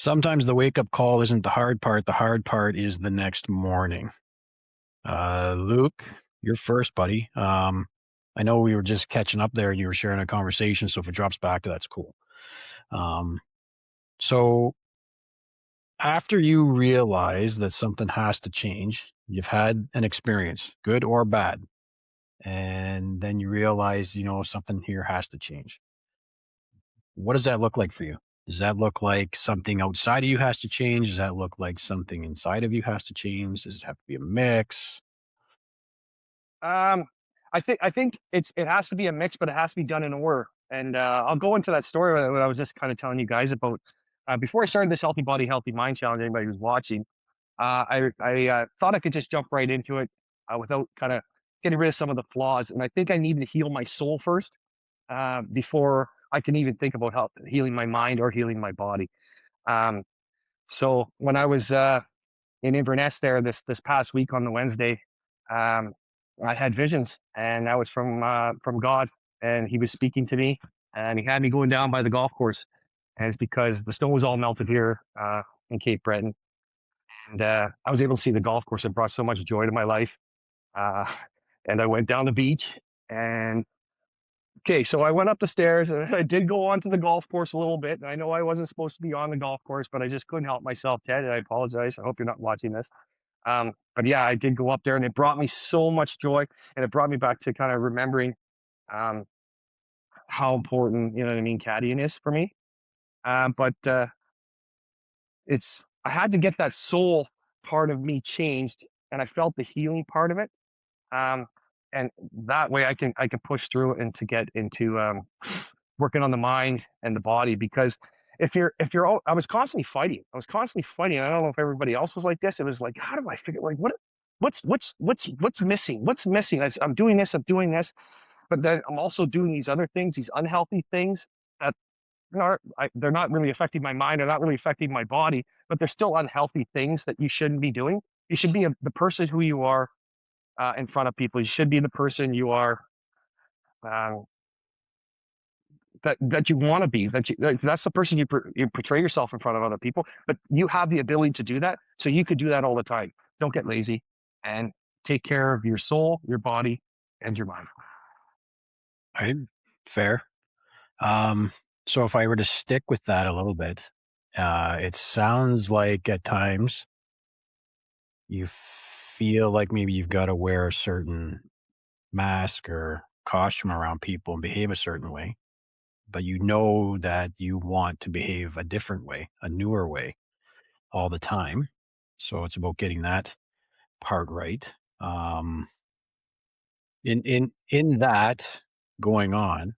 Sometimes the wake up call isn't the hard part. The hard part is the next morning. Luke, you're first, buddy. I know we were just catching up there and you were sharing a conversation. So if it drops back, that's cool. Um, so after you realize that something has to change, you've had an experience, good or bad, and then you realize, something here has to change. What does that look like for you? Does that look like something outside of you has to change? Does that look like something inside of you has to change? Does it have to be a mix? Um, I think it has to be a mix, but it has to be done in order. And I'll go into that story what I was just kind of telling you guys about. Before I started this healthy body, healthy mind challenge, anybody who's watching, I thought I could just jump right into it without kind of getting rid of some of the flaws. And I think I need to heal my soul first before I can even think about healing my mind or healing my body. Um, so when I was in Inverness there this past week on the Wednesday, um, I had visions, and that was from God, and He was speaking to me, and He had me going down by the golf course, and it's because the snow was all melted here in Cape Breton, and I was able to see the golf course. It brought so much joy to my life, uh, and I went down the beach, and okay, so I went up the stairs, and I did go onto the golf course a little bit. And I know I wasn't supposed to be on the golf course, but I just couldn't help myself, Ted. And I apologize. I hope you're not watching this. But yeah, I did go up there and it brought me so much joy and it brought me back to kind of remembering um, how important, you know what I mean, caddying is for me. But I had to get that soul part of me changed and I felt the healing part of it. Um, and that way I can push through and to get into working on the mind and the body because I was constantly fighting. I was constantly fighting. I don't know if everybody else was like this. It was like, how do I figure like what's missing? What's missing? I'm doing this, I'm doing this, but then I'm also doing these other things, these unhealthy things that they're not really affecting my mind, they're not really affecting my body, but they're still unhealthy things that you shouldn't be doing. You should be the person who you are in front of people. You should be the person you are um, that you want to be. That's the person you portray yourself in front of other people. But you have the ability to do that, so you could do that all the time. Don't get lazy and take care of your soul, your body, and your mind. Right? Fair. Um, so if I were to stick with that a little bit, it sounds like at times you feel like maybe you've got to wear a certain mask or costume around people and behave a certain way, but you know that you want to behave a different way, a newer way all the time. So it's about getting that part right. Um, in that going on,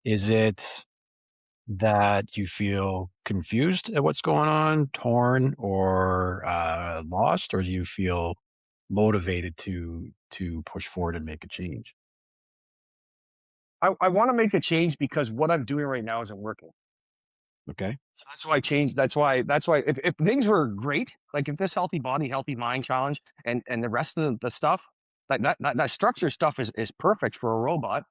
is it that you feel confused at what's going on, torn, or lost, or do you feel motivated to push forward and make a change? I want to make a change because what I'm doing right now isn't working. Okay. So that's why I changed. That's why if things were great, like if this healthy body, healthy mind challenge and the rest of the stuff, that structure stuff is perfect for a robot.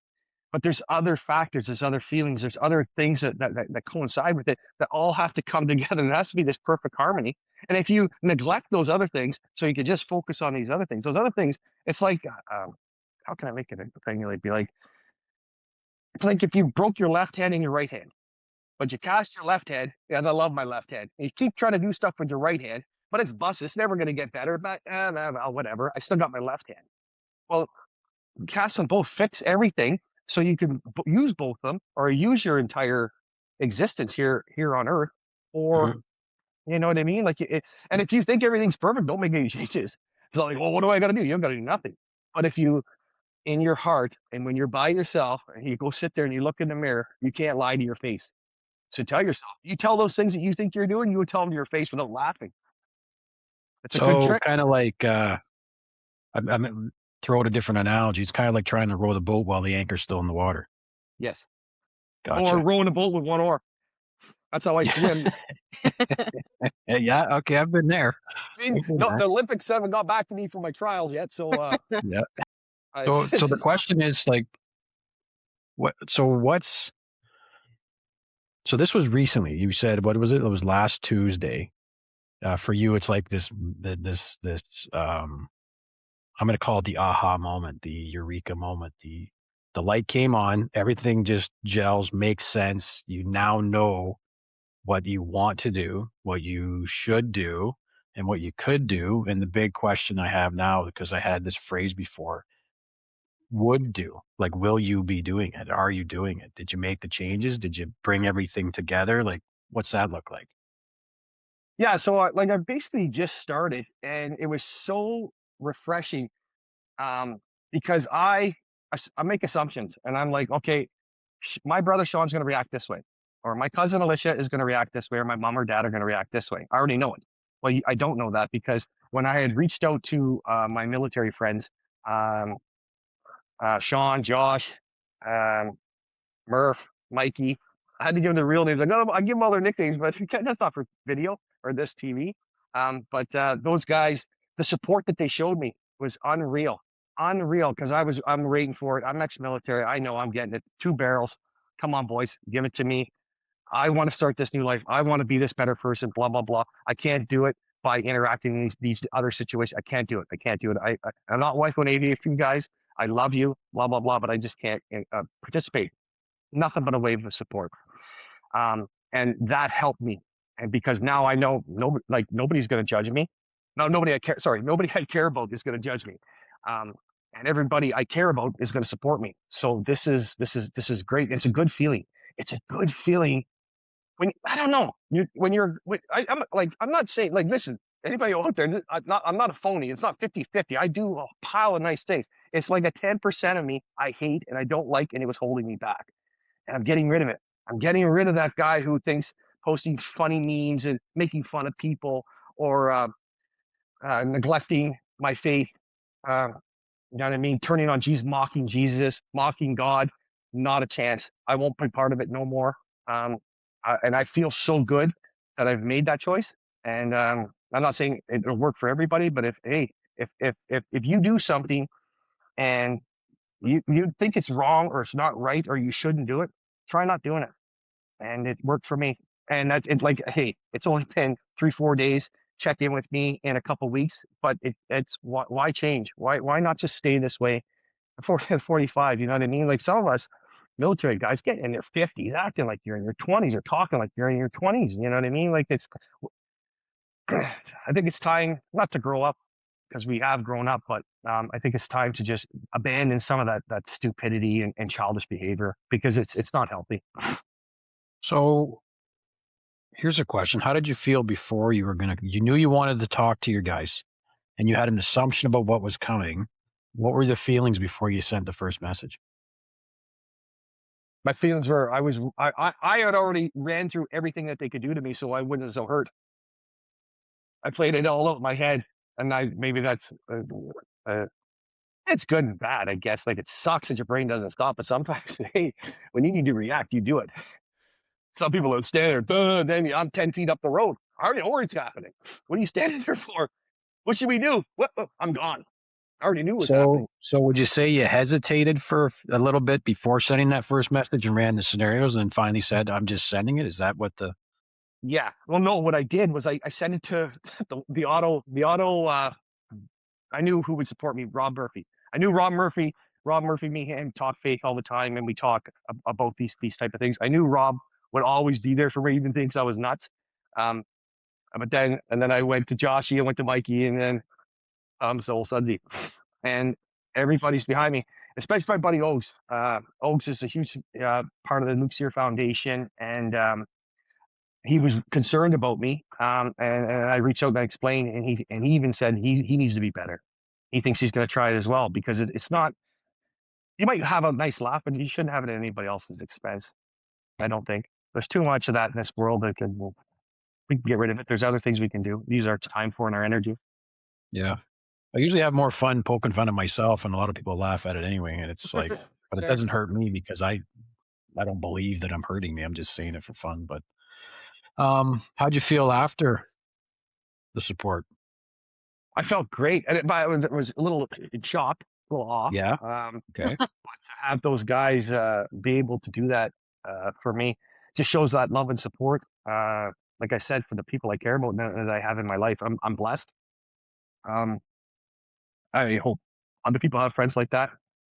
But there's other factors, there's other feelings, there's other things that coincide with it that all have to come together. There has to be this perfect harmony. And if you neglect those other things, so you can just focus on these other things, those other things, it's like, how can I make it a thing? Like, be like, it's like if you broke your left hand and your right hand, but you cast your left hand, and I love my left hand, and you keep trying to do stuff with your right hand, but it's busted. It's never going to get better, but whatever. I still got my left hand. Well, cast them both, fix everything so you can use both of them or use your entire existence here on earth, or Mhm. you know what I mean, like and if you think everything's perfect, don't make any changes. It's not like, well, what do I got to do? You don't got to do nothing. But if you in your heart and when you're by yourself and you go sit there and you look in the mirror, you can't lie to your face. So tell yourself, you tell those things that you think you're doing, you would tell them to your face without laughing. It's a good So trick. kind of like I'm throw out a different analogy. It's kind of like trying to row the boat while the anchor's still in the water. Yes, or Gotcha. rowing a boat with one oar. That's how I swim. Yeah. Okay. I've been there. I mean, I've been no, there. the Olympics haven't got back to me for my trials yet, so Yeah. So it's the just question is like, what? So what's So this was recently. You said what was it? It was last Tuesday. For you, it's like this. I'm going to call it the aha moment, the eureka moment. The light came on. Everything just gels, makes sense. You now know what you want to do, what you should do, and what you could do. And the big question I have now, because I had this phrase before, would do. Like, will you be doing it? Are you doing it? Did you make the changes? Did you bring everything together? Like, what's that look like? Yeah, so like I basically just started, and it was so refreshing um, because I make assumptions, and I'm like, okay, my brother Sean's going to react this way, or my cousin Elisha is going to react this way, or my mom or dad are going to react this way. I already know it. Well, I don't know that because when I had reached out to my military friends, um, Shawn, Josh, um, Murph, Mikey. I had to give them the real names. I give them all their nicknames, but that's not for video or this TV. But those guys, the support that they showed me was unreal, unreal. Because I'm waiting for it. I'm ex-military. I know I'm getting it. Two barrels. Come on, boys, give it to me. I want to start this new life. I want to be this better person. Blah blah blah. I can't do it by interacting in these other situations. I can't do it. I can't do it. I'm not wife 180 for you guys. I love you. Blah blah blah. But I just can't participate. Nothing but a wave of support. And that helped me. And because now I know nobody's going to judge me. No, nobody I care. Sorry, nobody I care about is going to judge me. Um, and everybody I care about is going to support me. So this is great. It's a good feeling. It's a good feeling when I don't know I'm not saying like listen anybody out there I'm not a phony. It's not 50-50. I do a pile of nice things. It's like a 10% of me I hate and I don't like, and it was holding me back, and I'm getting rid of it. I'm getting rid of that guy who thinks posting funny memes and making fun of people, or neglecting my faith. Uh, you know what I mean? Turning on Jesus, mocking God. Not a chance. I won't be part of it no more. Um, and I feel so good that I've made that choice. And I'm not saying it'll work for everybody, but if you do something and you think it's wrong or it's not right or you shouldn't do it, try not doing it. And it worked for me. And that it like, hey, it's only been 3-4 days. Check in with me in a couple weeks, but it's why change? Why not just stay this way for 45? You know what I mean? Like some of us military guys get in their 50s, acting like you're in your 20s, or talking like you're in your 20s. You know what I mean? Like it's, I think it's time not to grow up because we have grown up, but I think it's time to just abandon some of that stupidity and childish behavior because it's not healthy. So here's a question. How did you feel before you knew you wanted to talk to your guys and you had an assumption about what was coming? What were the feelings before you sent the first message? My feelings were I had already ran through everything that they could do to me, so I wasn't so hurt. I played it all out in my head, and I maybe that's uh, it's good and bad, I guess. Like it sucks that your brain doesn't stop, but sometimes hey, when you need to react, you do it. Some people would stand there, "Duh," then I'm 10 feet up the road. I already know where it's happening. What are you standing there for? What should we do? What? I'm gone. I already knew what was happening. So would you say you hesitated for a little bit before sending that first message and ran the scenarios and then finally said, I'm just sending it? Is that what the Yeah. Well, no. What I did was I sent it to the auto. I knew who would support me. Rob Murphy. I knew Rob Murphy. Rob Murphy, me and him talk faith all the time, and we talk about these type of things. I knew Rob would always be there for me, even thinks I was nuts. Um, but then I went to Joshy, I went to Mikey, and then so Sudsy, and everybody's behind me, especially my buddy Oaks. Oaks is a huge part of the Nuclear Foundation, and he was concerned about me. And I reached out and I explained, and he even said he needs to be better. He thinks he's going to try it as well because it's not. You might have a nice laugh, but you shouldn't have it at anybody else's expense. I don't think there's too much of that in this world that we can get rid of it. There's other things we can do. Use our time for and our energy. Yeah. I usually have more fun poking fun at myself, and a lot of people laugh at it anyway. And it's like, but it Sure. doesn't hurt me because I don't believe that I'm hurting me. I'm just saying it for fun. But how'd you feel after the support? I felt great, and it was a little in shock, a little off. Yeah. Um, Okay. to have those guys be able to do that for me. just shows that love and support. Like I said, for the people I care about that I have in my life, I'm blessed. Um, I hope other people have friends like that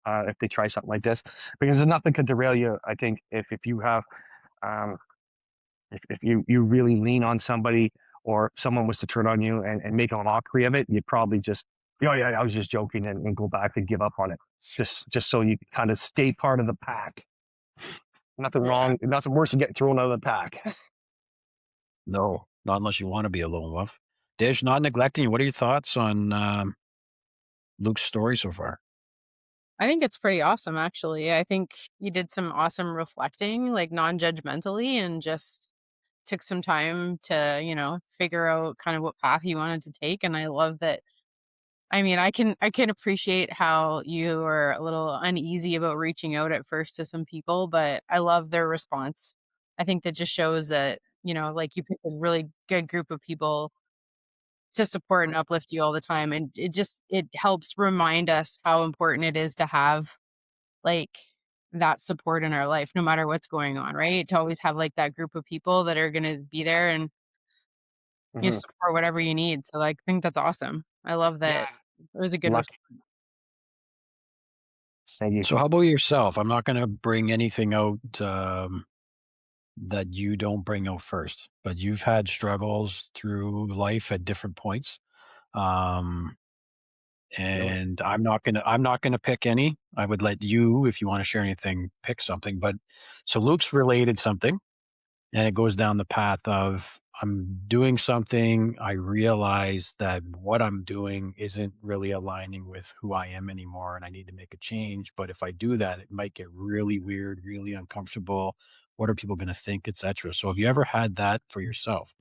if they try something like this, because there's nothing can derail you. I think if you have um, if you really lean on somebody, or someone was to turn on you and make a mockery of it, you'd probably just, oh yeah, I was just joking, and go back and give up on it. Just so you kind of stay part of the pack. Nothing Yeah. wrong, nothing worse than getting thrown out of the pack. No, not unless you wanna be a lone wolf. Dish, not neglecting you, what are your thoughts on, Luke's story so far? I think it's pretty awesome, actually. I think you did some awesome reflecting, like non-judgmentally, and just took some time to, figure out kind of what path you wanted to take. And I love that. I mean, I can appreciate how you were a little uneasy about reaching out at first to some people, but I love their response. I think that just shows that, like you picked a really good group of people to support and uplift you all the time. And it helps remind us how important it is to have like that support in our life no matter what's going on, right? To always have like that group of people that are gonna be there and Hmm. support whatever you need. So like I think that's awesome. I love Yeah, that it was a good lucky. Thank you. So how about yourself? I'm not gonna bring anything out, that you don't bring out first, but you've had struggles through life at different points. Um, Really? and I'm not gonna pick any. I would let you, if you wanna share anything, pick something, but so Luke's related something, and it goes down the path of I'm doing something. I realize that what I'm doing isn't really aligning with who I am anymore, and I need to make a change. But if I do that, it might get really weird, really uncomfortable. What are people going to think, etc. So, have you ever had that for yourself?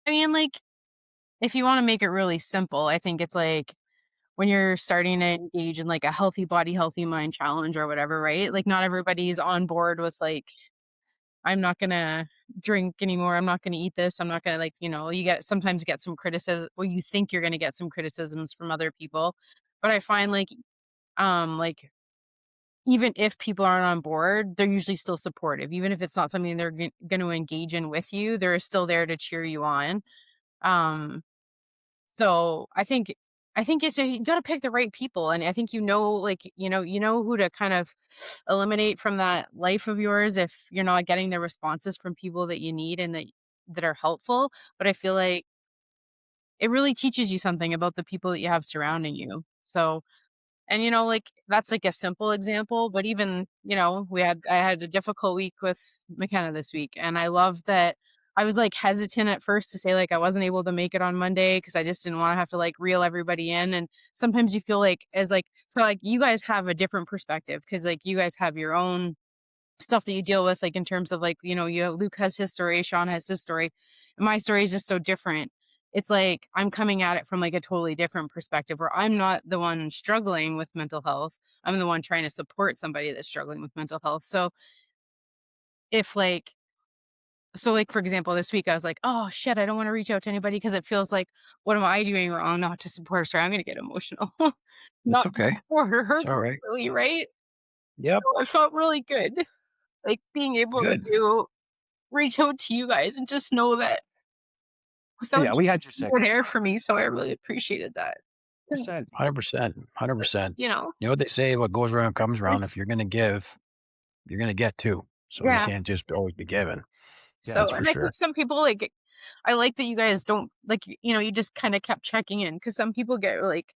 I mean, like, if you wanna make it really simple, I think it's like when you're starting to engage in like a healthy body, healthy mind challenge or whatever, right? Like not everybody's on board with like I'm not gonna drink anymore. I'm not gonna eat this. I'm not gonna like, you sometimes get some criticism, well, you think you're gonna get some criticisms from other people. But I find like even if people aren't on board, they're usually still supportive. Even if it's not something they're gonna engage in with you, they're still there to cheer you on. Um, so I think it's you gotta pick the right people, and I think you know who to kind of eliminate from that life of yours if you're not getting the responses from people that you need and that are helpful. But I feel like it really teaches you something about the people that you have surrounding you. So and like that's like a simple example, but even, I had a difficult week with McKenna this week. And I love that I was like hesitant at first to say like I wasn't able to make it on Monday because I just didn't want to have to like reel everybody in. And sometimes you feel like as like so like you guys have a different perspective because like you guys have your own stuff that you deal with, like in terms of like, Luke has his story, Shawn has his story. And my story is just so different. It's like I'm coming at it from like a totally different perspective where I'm not the one struggling with mental health. I'm the one trying to support somebody that's struggling with mental health. So if like like for example, this week I was like, oh shit, I don't want to reach out to anybody because it feels like what am I doing wrong not to support her? Sorry, I'm gonna get emotional. It's Not to okay. support her It's all right. really, right? Yep. So it felt really good. Like being able Good. to reach out to you guys and just know that without Yeah, you, we had your you were six. there for me, so I really appreciated that. 'Cause 100%. 100%. it's like, 100%. You know what they say? What goes around comes like around. If you're going to give, you're going to get too. So you yeah. can't just always be giving. Yeah. That's So, for and I think sure. some people, like I like that you guys don't like, you just kinda kept checking in because some people get like,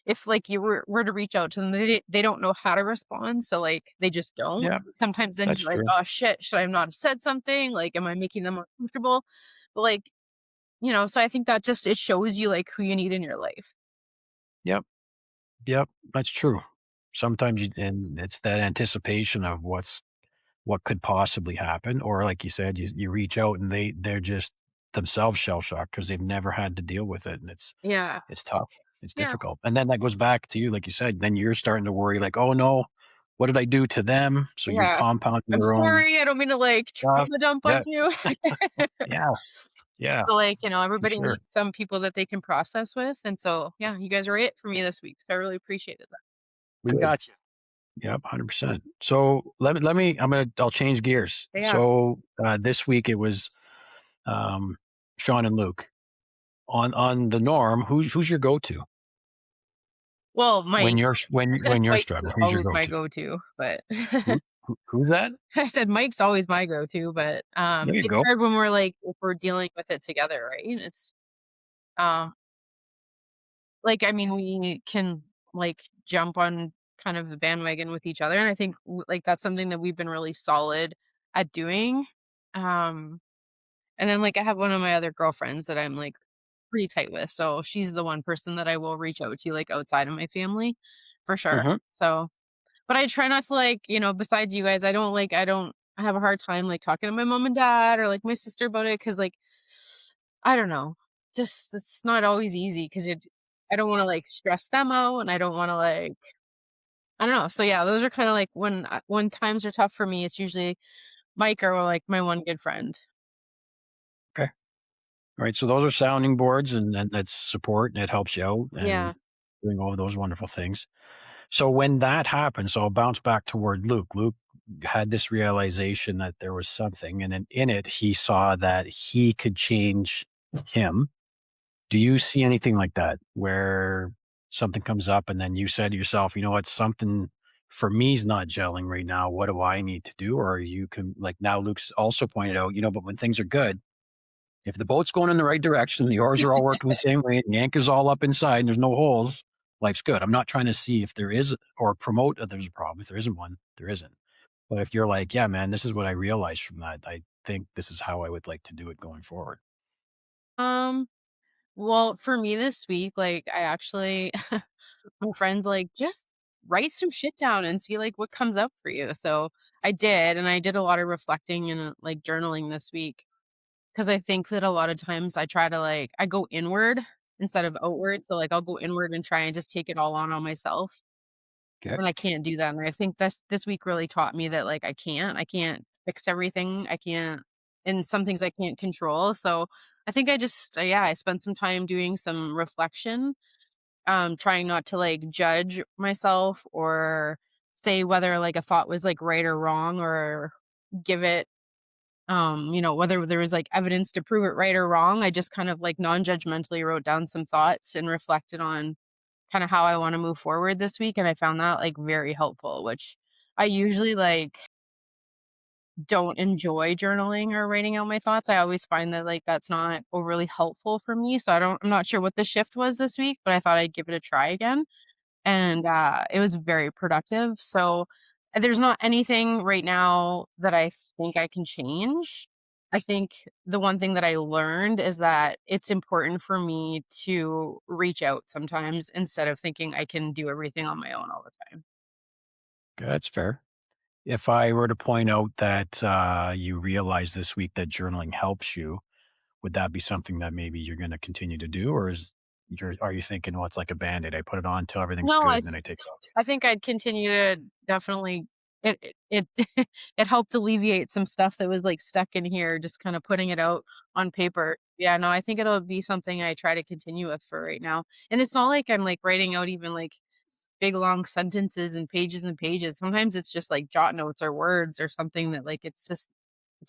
if, like, you were to reach out to them, they don't know how to respond, so, like, they just don't. Yeah, Sometimes then that's you're like, true. "Oh, shit, should I not have said something? Like, am I making them uncomfortable?" But, like, so I think that just it shows you, like, who you need in your life. Yep. Yep, that's true. Sometimes and it's that anticipation of what could possibly happen, or like you said, you reach out and they're just themselves shell shocked because they've never had to deal with it, and Yeah. it's tough. It's Yeah. difficult, and then that goes back to you, like you said. Then you're starting to worry, like, oh no, what did I do to them? So you're Yeah. compounding "I'm your own sorry, I don't mean to, like, stuff. trauma dump on Yeah, you." yeah, yeah, But, like, for everybody sure. needs some people that they can process with, and so, yeah, you guys were it for me this week, so I really appreciated that. We Good. got you. Yep, 100%. So I'll change gears. Yeah. So this week it was Shawn and Luke. On the norm, who's your go-to Well, when Mike. you're Mike's struggling? Who's your always my go-to? go-to, but Who's that? I said Mike's always my go-to, but There you it's go. hard when we're like if we're dealing with it together, right? It's um like I mean we can like jump on kind of the bandwagon with each other, and I think like that's something that we've been really solid at doing. Um and then like I have one of my other girlfriends that I'm like pretty tight with. So she's the one person that I will reach out to like outside of my family for sure. Mhm. So but I try not to like, besides you guys, I have a hard time like talking to my mom and dad or like my sister about it cuz like I don't know. Just it's not always easy cuz I don't want to like stress them out and I don't want to like I don't know. So yeah, those are kind of like when times are tough for me, it's usually Mike or like my one good friend. Okay. All right. So those are sounding boards, and that's support, and it helps you out, and Yeah. doing all of those wonderful things. So when that happened, so I'll bounce back toward Luke. Luke had this realization that there was something, and in it, he saw that he could change him. Do you see anything like that where something comes up and then you said to yourself, you know what, something for me is not gelling right now. What do I need to do? Or you can, like now Luke's also pointed out, but when things are good, if the boat's going in the right direction, the oars are all working the same way, and the anchor's all up inside, and there's no holes, life's good. I'm not trying to see if there is or promote that there's a problem. If there isn't one, there isn't. But if you're like, yeah, man, this is what I realized from that, I think this is how I would like to do it going forward. Um well, for me this week, like I actually my friends like just write some shit down and see like what comes up for you. So I did, and I did a lot of reflecting and like journaling this week because I think that a lot of times I try to like I go inward instead of outward. So like I'll go inward and try and just take it all on myself Okay. when I can't do that. And I think this week really taught me that like I can't fix everything. I can't and some things I can't control. So I think I just yeah, I spent some time doing some reflection, trying not to like judge myself or say whether like a thought was like right or wrong or give it whether there was like evidence to prove it right or wrong. I just kind of like non-judgmentally wrote down some thoughts and reflected on kind of how I want to move forward this week, and I found that like very helpful, which I usually like don't enjoy journaling or writing out my thoughts. I always find that like that's not overly helpful for me. So I'm not sure what the shift was this week, but I thought I'd give it a try again. And it was very productive. So there's not anything right now that I think I can change. I think the one thing that I learned is that it's important for me to reach out sometimes instead of thinking I can do everything on my own all the time. Okay, that's fair. If I were to point out that you realize this week that journaling helps you, would that be something that maybe you're going to continue to do, or are you thinking, well, it's like a band-aid? I put it on until everything's No, good, and then I take it off. I think I'd continue to definitely it it helped alleviate some stuff that was, like, stuck in here, just kinda putting it out on paper. Yeah, no, I think it'll be something I try to continue with for right now, and it's not like I'm, like, writing out even, like, big, long sentences and pages. Sometimes it's just, like, jot notes or words or something that, like, it's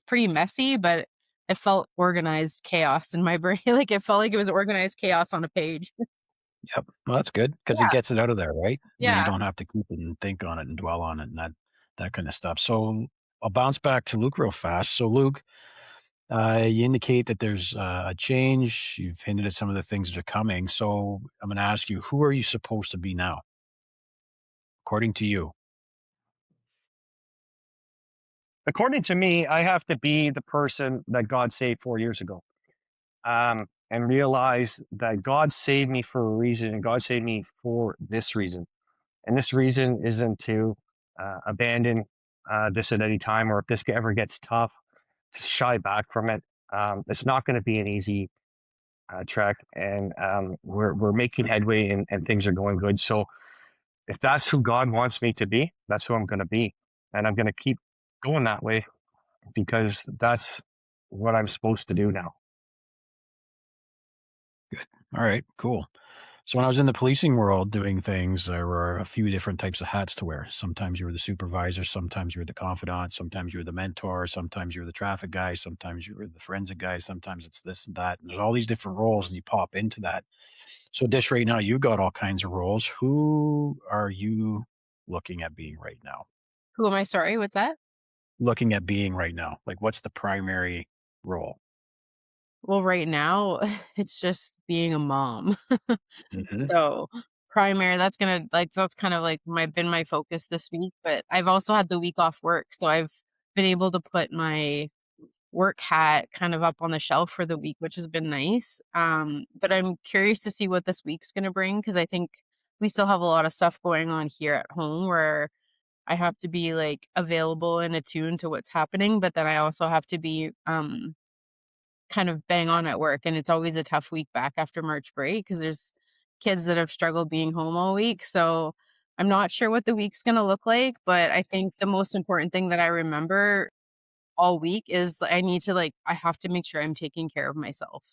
pretty messy, but it felt organized chaos in my brain, like, it felt like it was organized chaos on a page. Yep. Well, that's good because it Yeah, gets it out of there, right? Then you yeah. don't have to keep it and think on it and dwell on it and that kind of stuff. So I'll bounce back to Luke real fast. So Luke, you indicate that there's a change. You've hinted at some of the things that are coming. So I'm going to ask you, who are you supposed to be now, according to you? According to me, I have to be the person that God saved 4 years ago, and realize that God saved me for a reason, and God saved me for this reason. And this reason isn't to abandon this at any time, or if this ever gets tough, to shy back from it. It's not going to be an easy trek, and we're making headway, and things are going good. So if that's who God wants me to be, that's who I'm going to be, and I'm going to keep going that way because that's what I'm supposed to do now. Good. All right. Cool. So when I was in the policing world doing things, there were a few different types of hats to wear. Sometimes you were the supervisor, sometimes you were the confidant, sometimes you were the mentor, sometimes you were the traffic guy, sometimes you were the forensic guy, sometimes it's this and that. And there's all these different roles, and you pop into that. So, Dish, right now you got all kinds of roles. Who are you looking at being right now? Who am I? Sorry, what's that? Looking at being right now, like what's the primary role? Well, right now, it's just being a mom. Hmm. So, primary, that's gonna like, that's kind of like my focus this week, but I've also had the week off work, so I've been able to put my work hat kind of up on the shelf for the week, which has been nice. But I'm curious to see what this week's gonna bring because I think we still have a lot of stuff going on here at home where I have to be, like, available and attuned to what's happening, but then I also have to be, kind of bang on at work, and it's always a tough week back after March break because there's kids that have struggled being home all week, so I'm not sure what the week's gonna look like, but I think the most important thing that I remember all week is I have to make sure I'm taking care of myself.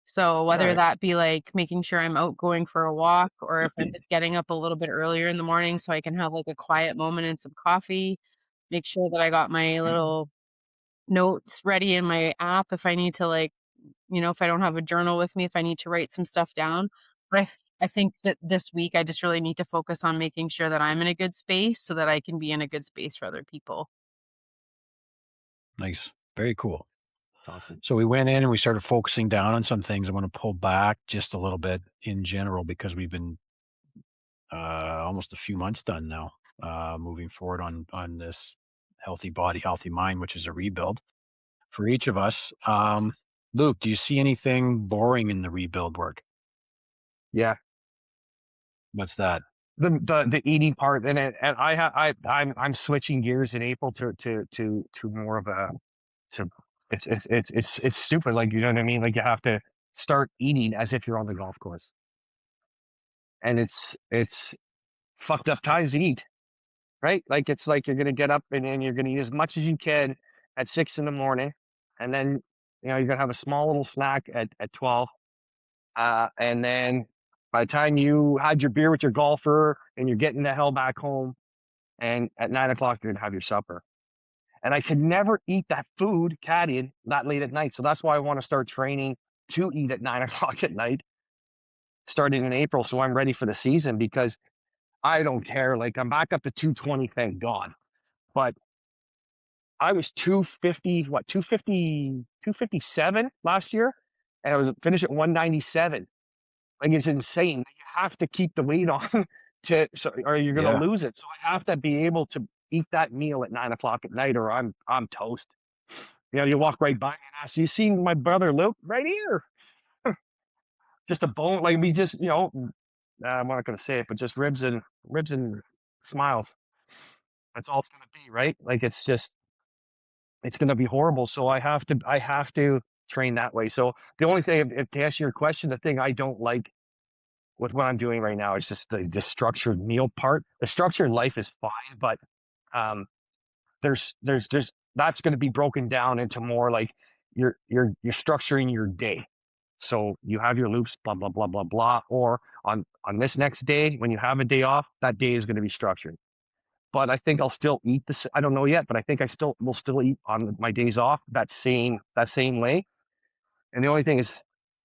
So whether Right. that be, like, making sure I'm out going for a walk or if I'm just getting up a little bit earlier in the morning so I can have, like, a quiet moment and some coffee, make sure that I got my little notes ready in my app if I need to, like, if I don't have a journal with me, if I need to write some stuff down. But I think that this week I just really need to focus on making sure that I'm in a good space so that I can be in a good space for other people. Nice. Very cool. It's awesome. So we went in and we started focusing down on some things. I want to pull back just a little bit in general because we've been almost a few months done now, moving forward on this healthy body, healthy mind, which is a rebuild for each of us. Luke, do you see anything boring in the rebuild work? Yeah. What's that? The eating part and I'm switching gears in April to more of a to it's stupid, like, you know what I mean? Like, you have to start eating as if you're on the golf course, and it's fucked up times to eat, right? Like, it's like you're gonna get up and then you're gonna eat as much as you can at 6 in the morning, and then, you're gonna have a small little snack at 12, and then by the time you had your beer with your golfer and you're getting the hell back home, and at 9 o'clock you're gonna have your supper. And I could never eat that food, caddying, that late at night. So that's why I want to start training to eat at 9 o'clock at night, starting in April. So I'm ready for the season because I don't care. Like, I'm back up to 220, thank God. But I was 250, what, 250, 257 last year. And I was finished at 197. Like, it's insane. You have to keep the weight on or you're gonna Yeah. lose it. So I have to be able to eat that meal at 9 o'clock at night, or I'm toast. You walk right by me and ask, "You seen my brother Luke right here?" Just a bone, like we just, I'm not gonna say it, but just ribs and smiles. That's all it's gonna be, right? Like, it's gonna be horrible. So I have to train that way. So the only thing, if to answer your question, the thing I don't like with what I'm doing right now is just the structured meal part. The structured life is fine, but um, there's that's going to be broken down into more like you're structuring your day. So you have your loops, blah blah blah blah blah, or on this next day when you have a day off, that day is going to be structured. But I think I'll still eat this. I don't know yet, but I think I still will still eat on my days off that same way. And the only thing is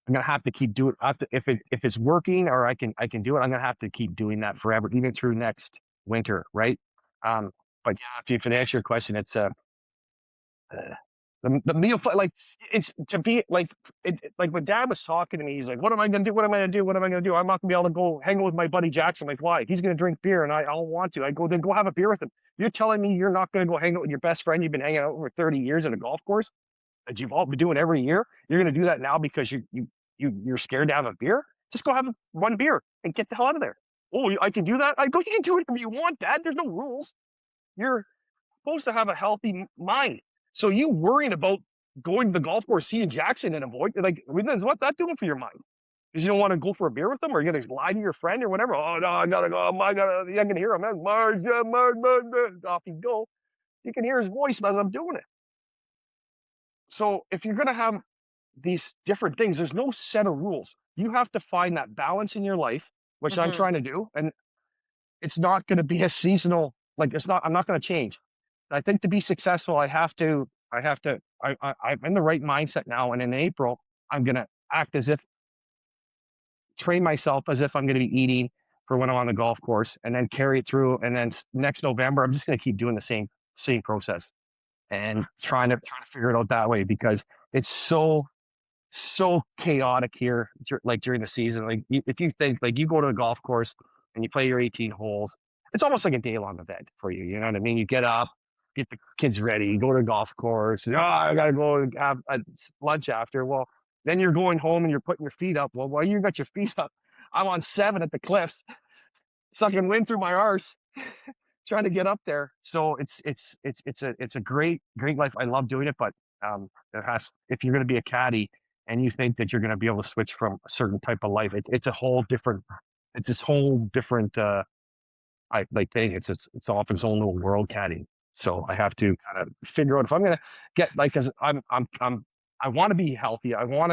I'm gonna have to keep doing. If it's working or I can do it, I'm gonna have to keep doing that forever, even through next winter, right? Um, but yeah, if you answer your question, it's uh, the meal like it's to be like like when Dad was talking to me, he's like, "What am I gonna do? What am I gonna do? What am I gonna do? I'm not gonna be able to go hang out with my buddy Jackson." Like, why? He's gonna drink beer, and I'll want to. I go, then go have a beer with him. You're telling me you're not gonna go hang out with your best friend you've been hanging out with for 30 years at a golf course that you've all been doing every year? You're gonna do that now because you're scared to have a beer? Just go have one beer and get the hell out of there. Oh, I can do that. I go. You can do whatever you want, Dad. There's no rules. You're supposed to have a healthy mind. So you worrying about going to the golf course, seeing Jackson and avoid like what's that doing for your mind? Because you don't want to go for a beer with them, or you're gonna lie to your friend or whatever. Oh no, I gotta go. I can hear him. Marge, Marge, Marge. Off you go. You can hear his voice as I'm doing it. So if you're gonna have these different things. There's no set of rules. You have to find that balance in your life, which I'm Mhm. trying to do, and it's not going to be a seasonal. Like it's not. I'm not going to change. I think to be successful, I have to. I have to. I'm in the right mindset now, and in April, I'm going to act as if train myself as if I'm going to be eating for when I'm on the golf course, and then carry it through. And then next November, I'm just going to keep doing the same process and trying to figure it out that way because it's so chaotic here, like during the season. Like if you think like you go to a golf course and you play your 18 holes, it's almost like a day long event for you. You know what I mean? You get up, get the kids ready, you go to a golf course. And, oh, I gotta go and have lunch after. Well, then you're going home and you're putting your feet up. Well, while you got your feet up, I'm on 7 at the cliffs, sucking wind through my arse, trying to get up there. So it's a great life. I love doing it, but there has if you're going to be a caddy and you think that you're going to be able to switch from a certain type of life, it's a whole different. It's this whole different. I like thing. It's off its own little world caddying. So I have to kind of figure out if I'm going to get like because I want to be healthy. I want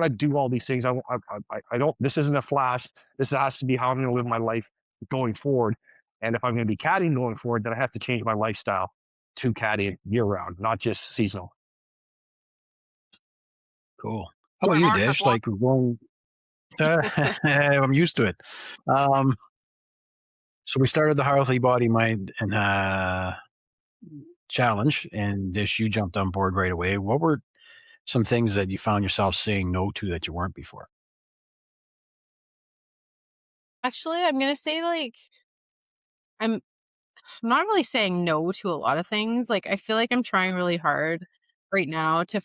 to do all these things. I don't. This isn't a flash. This has to be how I'm going to live my life going forward. And if I'm going to be caddying going forward, then I have to change my lifestyle to caddying year round, not just seasonal. Cool. How So about I've you, learned this Dish? one. Like we're going, I'm used to it. Um, so we started the Healthy Body Mind and challenge, and Dish, you jumped on board right away. What were some things that you found yourself saying no to that you weren't before? Actually, I'm gonna say, like, I'm not really saying no to a lot of things. Like, I feel like I'm trying really hard right now to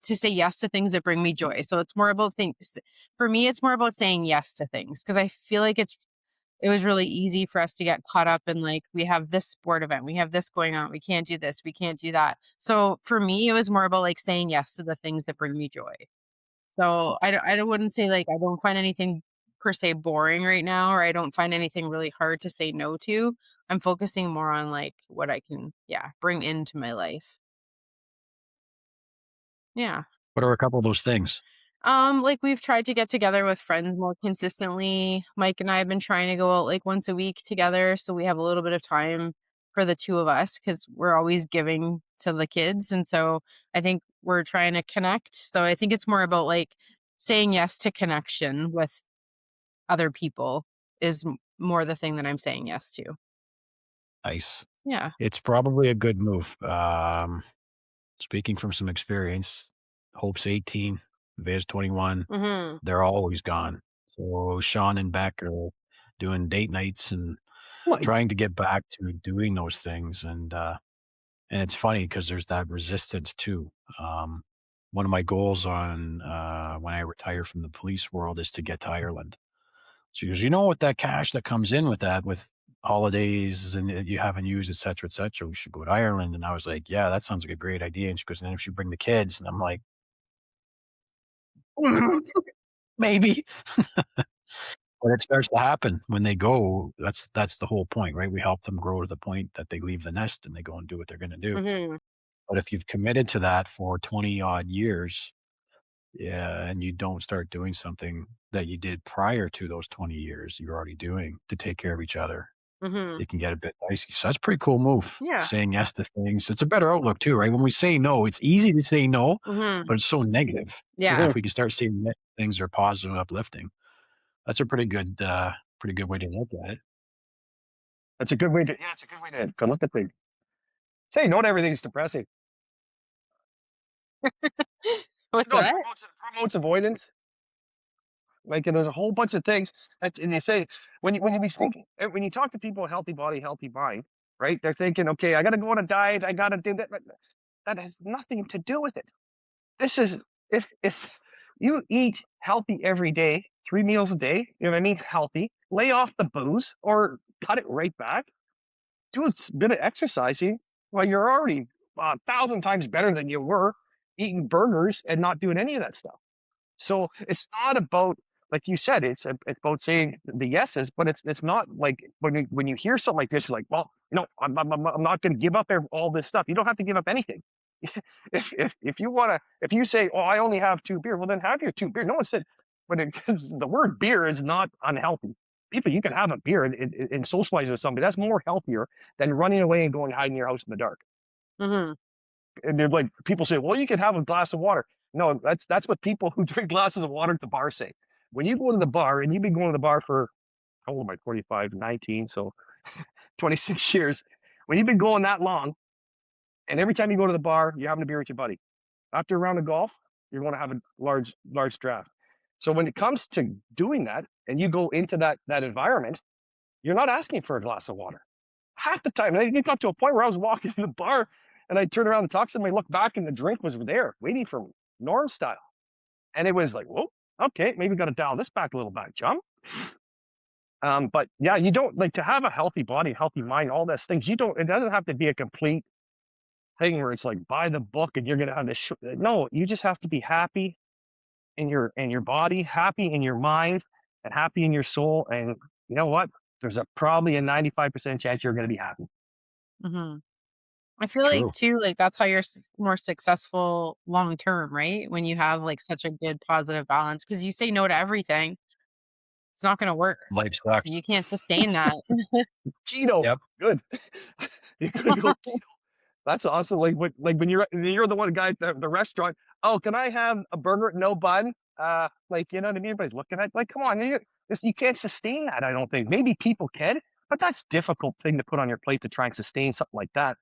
say yes to things that bring me joy. So it's more about things for me, it's more about saying yes to things because I feel like it was really easy for us to get caught up in like we have this sport event, we have this going on, we can't do this, we can't do that. So for me, it was more about like saying yes to the things that bring me joy. So I wouldn't say like I don't find anything per se boring right now, or I don't find anything really hard to say no to. I'm focusing more on like what I can, yeah, bring into my life. Yeah. What are a couple of those things? Like we've tried to get together with friends more consistently. Mike and I have been trying to go out like once a week together, so we have a little bit of time for the two of us because we're always giving to the kids, and so I think we're trying to connect. So I think it's more about like saying yes to connection with other people is more the thing that I'm saying yes to. Nice. Yeah. It's probably a good move. Speaking from some experience, Hope's 18, Viz's 21. Mhm. They're always gone. So Shawn and Beck are doing date nights and Like, trying to get back to doing those things. And it's funny because there's that resistance too. Um, one of my goals on when I retire from the police world is to get to Ireland. She goes, you know, with that cash that comes in with that, with holidays and you haven't used, et cetera, we should go to Ireland. And I was like, yeah, that sounds like a great idea. And she goes, and then if you bring the kids, and I'm like, maybe. But it starts to happen when they go. That's the whole point, right? We help them grow to the point that they leave the nest and they go and do what they're going to do. Mhm. But if you've committed to that for 20 odd years, yeah, and you don't start doing something that you did prior to those 20 years you're already doing to take care of each other, Mhm. it can get a bit dicey. So that's a pretty cool move, Yeah. saying yes to things. It's a better outlook too, right? When we say no, it's easy to say no, Mhm. but it's so negative. Yeah. If we can start seeing things that are positive and uplifting, that's a pretty good way to look at it. that's a good way to. Yeah, it's a good way to look at things. Saying no to everything is depressing. What's No, it that? promotes avoidance. Like, and there's a whole bunch of things that, and you say when you be thinking when you talk to people, healthy body, healthy mind, right? They're thinking, okay, I got to go on a diet, I got to do that. But that has nothing to do with it. This is if you eat healthy every day, 3 meals a day, you know what I mean, healthy. Lay off the booze or cut it right back. Do a bit of exercising. Well, you're already 1,000 times better than you were eating burgers and not doing any of that stuff. So it's not about like you said, it's about saying the yeses, but it's not like when you hear something like this, you're like, well, I'm not going to give up all this stuff. You don't have to give up anything. if you want to, if you say, "Oh, I only have 2 beer," well, then have your 2 beer. No one said, but the word beer is not unhealthy. People, you can have a beer and socialize with somebody. That's more healthier than running away and going hide in your house in the dark. Hmm. And they're like, people say, "Well, you can have a glass of water." No, that's what people who drink glasses of water at the bar say. When you go to the bar, and you've been going to the bar for, how old am I? 45, 19, so 26 years. When you've been going that long, and every time you go to the bar, you're having a beer with your buddy. After a round of golf, you're going to have a large draft. So when it comes to doing that, and you go into that environment, you're not asking for a glass of water. Half the time, and it got to a point where I was walking to the bar, and I turn around and talk to somebody, look back, and the drink was there, waiting for me, Norm style. And it was like, whoa, okay, maybe got to dial this back a little bit, jump. But yeah, you don't like to have a healthy body, healthy mind, all those things. You don't. It doesn't have to be a complete thing where it's like by the book and you're gonna have this. No, you just have to be happy in your body, happy in your mind, and happy in your soul. And you know what? There's probably a 95% chance you're gonna be happy. Hmm. I feel like True. too, like that's how you're more successful long term, right? When you have like such a good positive balance, because you say no to everything, it's not going to work. Life sucks. You can't sustain that. Keto, Yep. good. You could go. That's awesome. Like when you're the one guy at the restaurant. Oh, can I have a burger, no bun? Like you know what I mean? Everybody's looking at like, come on, you can't sustain that. I don't think. Maybe people can, but that's difficult thing to put on your plate to try and sustain something like that.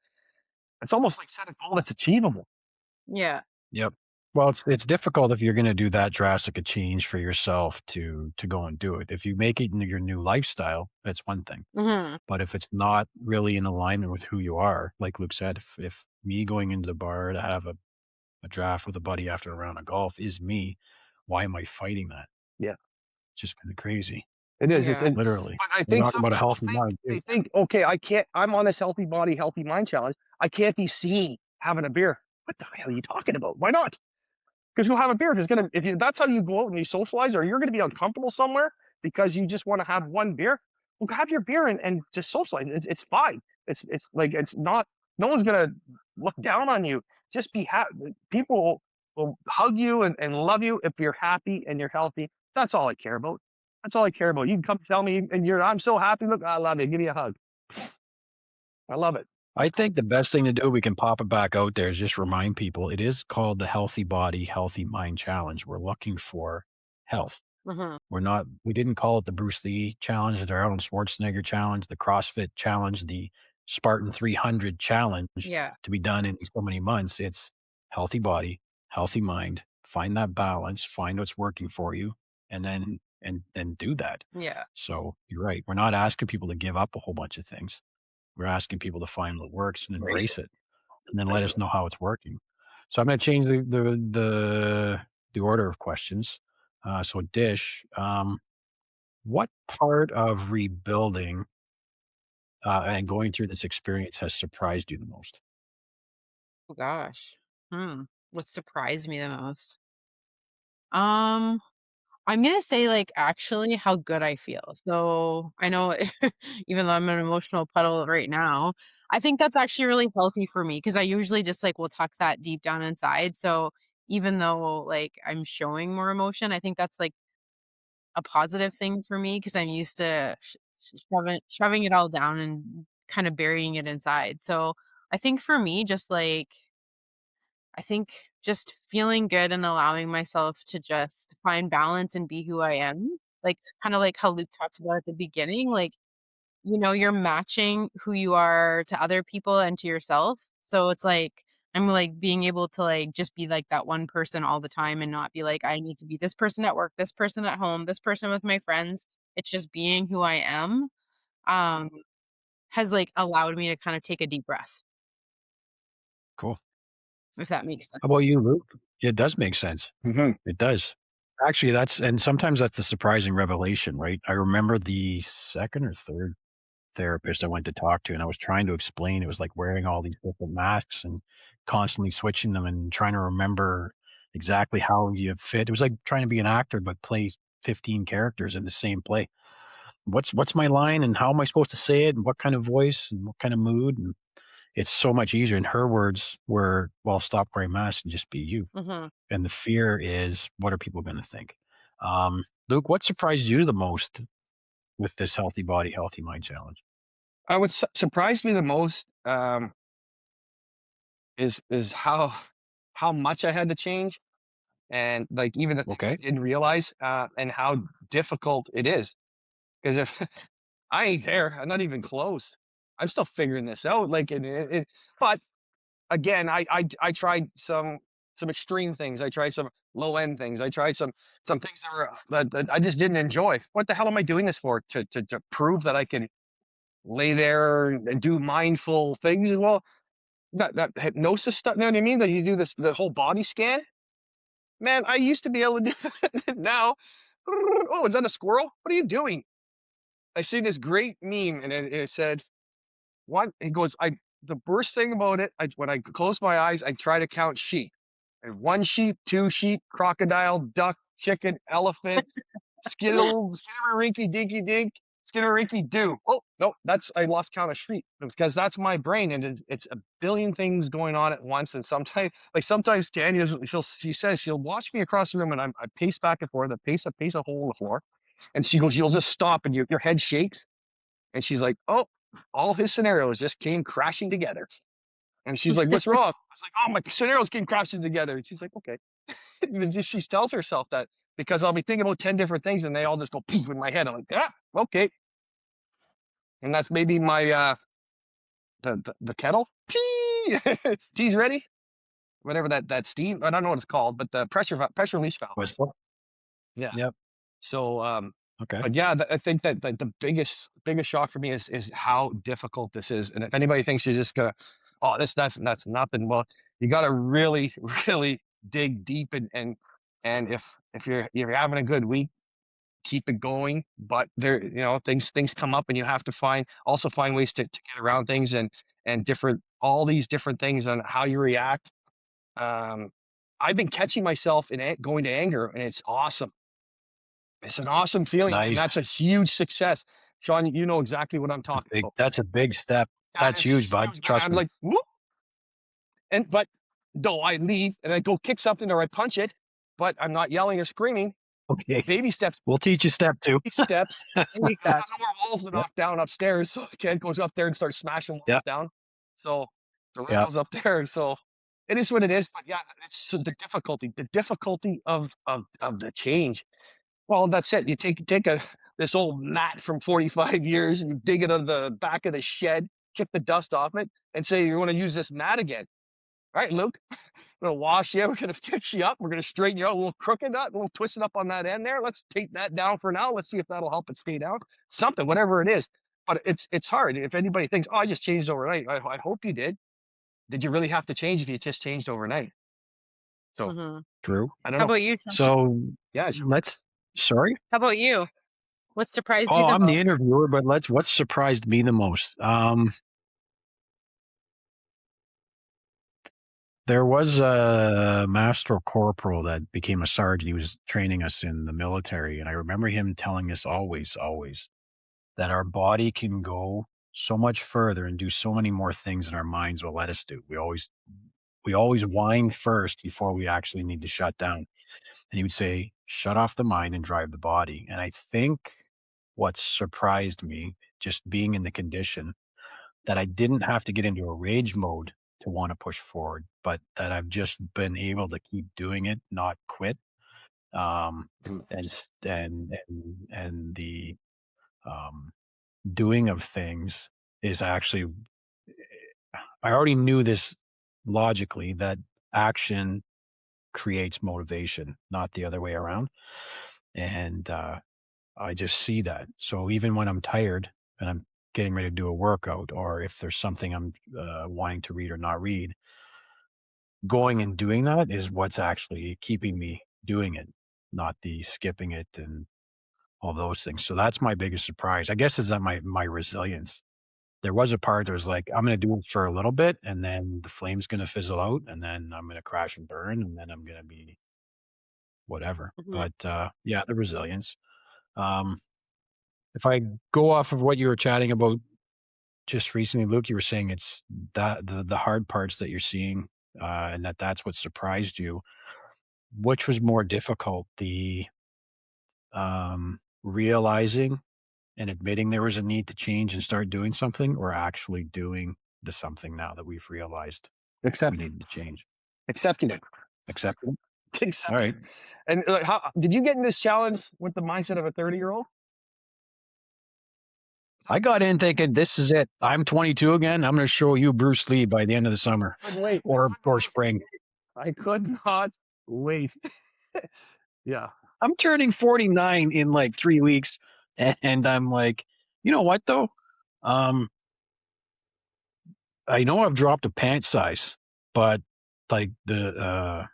It's almost like set a goal that's achievable. Yeah. Yep. Well, it's difficult if you're going to do that drastic a change for yourself to go and do it. If you make it into your new lifestyle, that's one thing. Hmm. But if it's not really in alignment with who you are, like Luke said, if me going into the bar to have a draft with a buddy after a round of golf is me, why am I fighting that? Yeah, It's just kind of crazy, it is. Yeah. literally. But I We're think talking some about a people healthy think mind too. okay, I can't. I'm on this healthy body, healthy mind challenge. I can't be seen having a beer. What the hell are you talking about? Why not? Because you'll have a beer. If it's gonna, if you, that's how you go out and you socialize, or you're gonna be uncomfortable somewhere because you just want to have one beer. Well, have your beer and just socialize. It's fine. It's like it's not. No one's gonna look down on you. Just be happy. People will hug you and love you if you're happy and you're healthy. That's all I care about. That's all I care about. You can come tell me, and you're. I'm so happy. Look, I love you. Give me a hug. I love it. I think the best thing to do, we can pop it back out there, is just remind people it is called the Healthy Body, Healthy Mind Challenge. We're looking for health. Hmm. We didn't call it the Bruce Lee challenge, the Arnold Schwarzenegger challenge, the CrossFit challenge, the Spartan 300 challenge Yeah. to be done in so many months. It's healthy body, healthy mind, find that balance, find what's working for you, and then and do that. Yeah. So you're right. We're not asking people to give up a whole bunch of things. We're asking people to find what works and embrace it, and then let us know how it's working. So I'm going to change the order of questions. So Dish, what part of rebuilding and going through this experience has surprised you the most? Oh gosh. What surprised me the most? Um, I'm gonna say like actually how good I feel. So I know even though I'm an emotional puddle right now, I think that's actually really healthy for me because I usually just like will tuck that deep down inside. So even though like I'm showing more emotion, I think that's like a positive thing for me because I'm used to shoving it all down and kind of burying it inside. So I think for me, just like I think just feeling good and allowing myself to just find balance and be who I am, like kind of like how Luke talked about at the beginning, like you're matching who you are to other people and to yourself. So it's like I'm like being able to like just be like that one person all the time and not be like I need to be this person at work, this person at home, this person with my friends. It's just being who I am. Um has like allowed me to kind of take a deep breath, Cool. if that makes sense. How about you, Luke? It does make sense. Hmm. It does. Actually, and sometimes that's a surprising revelation, right? I remember the second or third therapist I went to talk to, and I was trying to explain it was like wearing all these different masks and constantly switching them and trying to remember exactly how you fit. It was like trying to be an actor but play 15 characters in the same play. What's my line and how am I supposed to say it and what kind of voice and what kind of mood? And it's so much easier. And her words were, well, stop wearing masks and just be you. Mhm. And the fear is, what are people going to think? Luke, what surprised you the most with this healthy body, healthy mind challenge? What surprised me the most, is how much I had to change, and, like, even the things I Okay. didn't realize, and how difficult it is. Because if I ain't there, I'm not even close. I'm still figuring this out, like, but again, I tried some extreme things. I tried some low end things. I tried some things that were that I just didn't enjoy. What the hell am I doing this for? To prove that I can lay there and do mindful things? Well, that hypnosis stuff. You know what I mean? That you do this the whole body scan. Man, I used to be able to do that. Now. Oh, is that a squirrel? What are you doing? I see this great meme, and it said, "What?" He goes, "I the worst thing about it, when I close my eyes, I try to count sheep. And one sheep, two sheep, crocodile, duck, chicken, elephant, skittle, dinky dink, skitterinky doo. Oh, no, that's I lost count of sheep because that's my brain, and it's a billion things going on at once. And sometimes Tanya, she says she'll watch me across the room, and I pace back and forth, I pace a hole in the floor, and she goes, "You'll just stop, and your head shakes." And she's like, "Oh, all his scenarios just came crashing together." And she's like, "What's wrong?" I was like, "Oh, my scenarios came crashing together." And she's like, "Okay." She tells herself that because I'll be thinking about 10 different things and they all just go poof in my head. I'm like, "Ah, okay." And that's maybe my the kettle. Pee! Tea's ready. Whatever that steam. I don't know what it's called, but the pressure release valve. Whistle. Yeah. Yep. So, Okay. but yeah, I think that the biggest shock for me is how difficult this is. And if anybody thinks you're just gonna, oh, that's nothing. Well, you got to really really dig deep, and if you're having a good week, keep it going. But there, things come up, and you have to find ways to get around things, and different all these different things on how you react. Um, I've been catching myself going to anger, and it's awesome. It's an awesome feeling, and Nice. that's a huge success. Shawn, you know exactly what I'm It's a talking big, about. that's a big step. That That's is huge, bud. huge, man. Trust I'm me. like, "Whoop," but though I leave and I go kick something or I punch it, but I'm not yelling or screaming. Okay. Baby steps, We'll teach you step two. baby steps. Baby I got no steps. more walls to Yep. knock down upstairs, so Ken goes up there and starts smashing walls Yep. down. So the Yep. rails up there, so it is what it is. But yeah, it's the difficulty of the change. Well, that's it. You take this old mat from 45 years and you dig it on the back of the shed, kick the dust off it, and say you want to use this mat again. All right, Luke, we're gonna wash you, we're gonna fix you up, we're gonna straighten you out, a little crooked up, a little twisted up on that end there. Let's take that down for now. Let's see if that'll help it stay down. Something, whatever it is. But it's hard. If anybody thinks, oh, I just changed overnight, I hope you did. Did you really have to change if you just changed overnight? So Mhm. True. I don't How know. about you, Shawn? So Yeah, let's, sorry? How about you? What surprised you Oh, the I'm the most? interviewer, but what surprised me the most? There was a master corporal that became a sergeant. He was training us in the military. And I remember him telling us always that our body can go so much further and do so many more things than our minds will let us do. We always whine first before we actually need to shut down. And he would say, shut off the mind and drive the body. And I think what surprised me, just being in the condition, that I didn't have to get into a rage mode to want to push forward, but that I've just been able to keep doing it, not quit. sure. And the um, doing of things is actually, I already knew this logically, that action creates motivation, not the other way around. And I just see that. So even when I'm tired and I'm getting ready to do a workout, or if there's something I'm wanting to read or not read, going and doing that is what's actually keeping me doing it, not the skipping it and all those things. So that's my biggest surprise, I guess, is that my resilience. There was a part that was like, I'm going to do it for a little bit, and then the flame's going to fizzle out, and then I'm going to crash and burn, and then I'm going to be whatever. Mhm. But yeah, the resilience. Um, if I go off of what you were chatting about just recently, Luke, you were saying it's that the hard parts that you're seeing, and that's what surprised you. Which was more difficult, the realizing and admitting there was a need to change and start doing something, or actually doing the something now that we've realized we Accepting, needed to change? accepting it, Accepting? All accepting right. it. And like, how did you get in this challenge with the mindset of a 30-year-old? I got in thinking, this is it. I'm 22 again. I'm going to show you Bruce Lee by the end of the summer Couldn't wait. or spring. I could not wait. Yeah. I'm turning 49 in like 3 weeks. And I'm like, you know what though? Um, I know I've dropped a pant size, but like I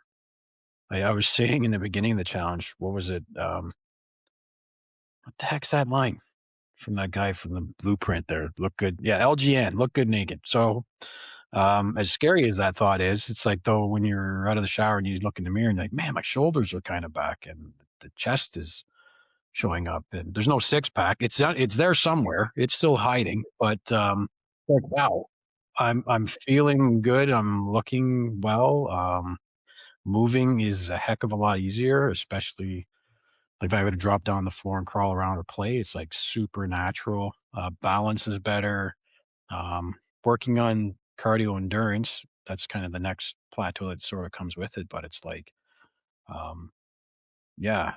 was saying in the beginning of the challenge, what was it? What the heck's that line from that guy from the blueprint there? Look good. Yeah. LGN, look good naked. So, as scary as that thought is, it's like though when you're out of the shower and you look in the mirror and you're like, man, my shoulders are kind of back and the chest is showing up and there's no six pack. It's there somewhere. It's still hiding, but like wow, I'm feeling good. I'm looking well. Moving is a heck of a lot easier, especially like if I were to drop down on the floor and crawl around or play. It's like super natural. Balance is better. Um, Working on cardio endurance. That's kind of the next plateau that sort of comes with it. But it's like, um, yeah,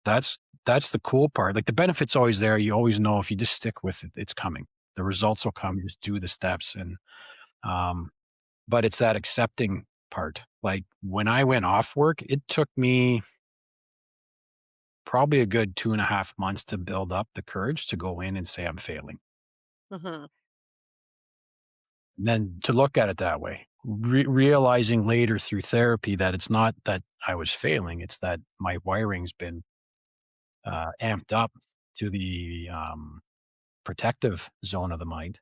that's the cool part. Like, the benefit's always there. You always know if you just stick with it, it's coming. The results will come. You just do the steps and, um, but it's that accepting part. Like, when I went off work, it took me probably a good 2.5 months to build up the courage to go in and say, "I'm failing." Mhm. And then to look at it that way, realizing later through therapy that it's not that I was failing, it's that my wiring's been, amped up to the, protective zone of the mind,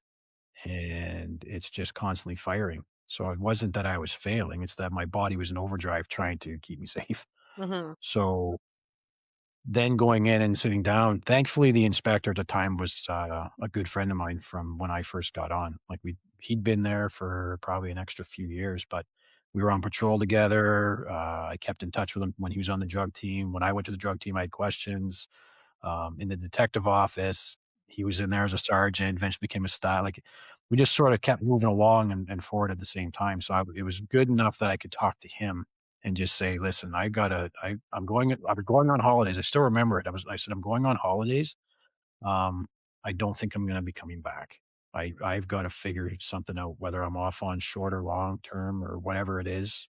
and it's just constantly firing. So it wasn't that I was failing, it's that my body was in overdrive trying to keep me safe. Mhm. So then going in and sitting down, thankfully, the inspector at the time was, a good friend of mine from when I first got on. Like, he'd been there for probably an extra few years, but we were on patrol together. I kept in touch with him when he was on the drug team. When I went to the drug team, I had questions. In the detective office. He was in there as a sergeant, eventually became a staff. Like, we just sort of kept moving along and forward at the same time. So it was good enough that I could talk to him and just say, "Listen, I'm going on holidays." I still remember it. I said, "I'm going on holidays. Um, I don't think I'm going to be coming back. I've got to figure something out, whether I'm off on short or long term or whatever it is."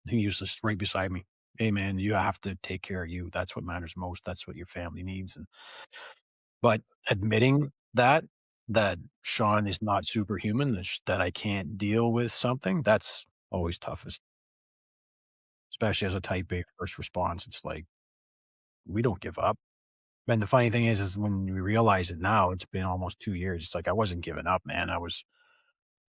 He was just right beside me. "Hey, man, you have to take care of you. That's what matters most. That's what your family needs." And but admitting that Shawn is not superhuman, that I can't deal with something, that's always toughest, especially as a type A first response. It's like, we don't give up. And the funny thing is when we realize it now, it's been almost 2 years. It's like I wasn't giving up, man. I was